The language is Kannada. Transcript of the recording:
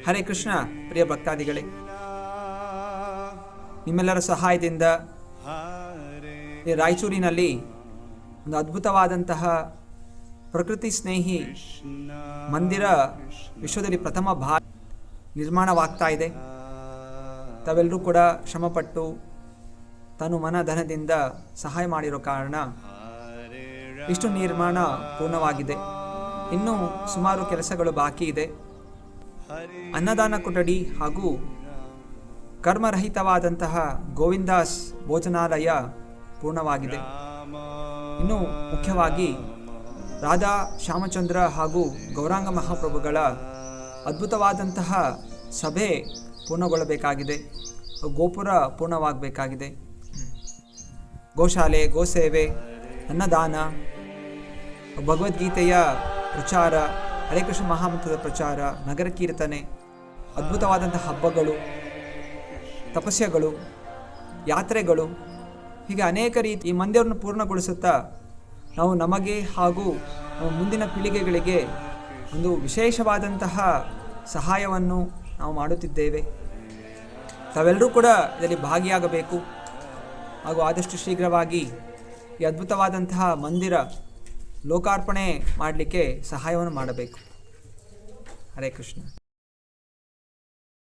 ಹರೇ ಕೃಷ್ಣ. ಪ್ರಿಯ ಭಕ್ತಾದಿಗಳೇ, ನಿಮ್ಮೆಲ್ಲರ ಸಹಾಯದಿಂದ ಈ ರಾಯಚೂರಿನಲ್ಲಿ ಒಂದು ಅದ್ಭುತವಾದಂತಹ ಪ್ರಕೃತಿ ಸ್ನೇಹಿ ಮಂದಿರ ವಿಶ್ವದಲ್ಲಿ ಪ್ರಥಮ ನಿರ್ಮಾಣವಾಗ್ತಾ ಇದೆ. ತಾವೆಲ್ಲರೂ ಕೂಡ ಶ್ರಮಪಟ್ಟು ತನು ಮನ ಧನದಿಂದ ಸಹಾಯ ಮಾಡಿರೋ ಕಾರಣ ಇಷ್ಟು ನಿರ್ಮಾಣ ಪೂರ್ಣವಾಗಿದೆ. ಇನ್ನೂ ಸುಮಾರು ಕೆಲಸಗಳು ಬಾಕಿ ಇದೆ. ಅನ್ನದಾನ ಕೊಠಡಿ ಹಾಗೂ ಕರ್ಮರಹಿತವಾದಂತಹ ಗೋವಿಂದಾಸ್ ಭೋಜನಾಲಯ ಪೂರ್ಣವಾಗಿದೆ. ಇನ್ನು ಮುಖ್ಯವಾಗಿ ರಾಧಾ ಶ್ಯಾಮಚಂದ್ರ ಹಾಗೂ ಗೌರಾಂಗ ಮಹಾಪ್ರಭುಗಳ ಅದ್ಭುತವಾದಂತಹ ಸಭೆ ಪೂರ್ಣಗೊಳ್ಳಬೇಕಾಗಿದೆ. ಗೋಪುರ ಪೂರ್ಣವಾಗಬೇಕಾಗಿದೆ. ಗೋಶಾಲೆ, ಗೋಸೇವೆ, ಅನ್ನದಾನ, ಭಗವದ್ಗೀತೆಯ ಪ್ರಚಾರ, ಹರೇ ಕೃಷ್ಣ ಮಹಾಮಂತ್ರದ ಪ್ರಚಾರ, ನಗರ ಕೀರ್ತನೆ, ಅದ್ಭುತವಾದಂಥ ಹಬ್ಬಗಳು, ತಪಸ್ಯಗಳು, ಯಾತ್ರೆಗಳು, ಹೀಗೆ ಅನೇಕ ರೀತಿ ಈ ಮಂದಿರವನ್ನು ಪೂರ್ಣಗೊಳಿಸುತ್ತಾ ನಾವು ನಮಗೆ ಹಾಗೂ ನಮ್ಮ ಮುಂದಿನ ಪೀಳಿಗೆಗಳಿಗೆ ಒಂದು ವಿಶೇಷವಾದಂತಹ ಸಹಾಯವನ್ನು ನಾವು ಮಾಡುತ್ತಿದ್ದೇವೆ. ತಾವೆಲ್ಲರೂ ಕೂಡ ಇದರಲ್ಲಿ ಭಾಗಿಯಾಗಬೇಕು ಹಾಗೂ ಆದಷ್ಟು ಶೀಘ್ರವಾಗಿ ಈ ಅದ್ಭುತವಾದಂತಹ ಮಂದಿರ ಲೋಕಾರ್ಪಣೆ ಮಾಡಲಿಕ್ಕೆ ಸಹಾಯವನ್ನು ಮಾಡಬೇಕು. ಹರೇ ಕೃಷ್ಣ.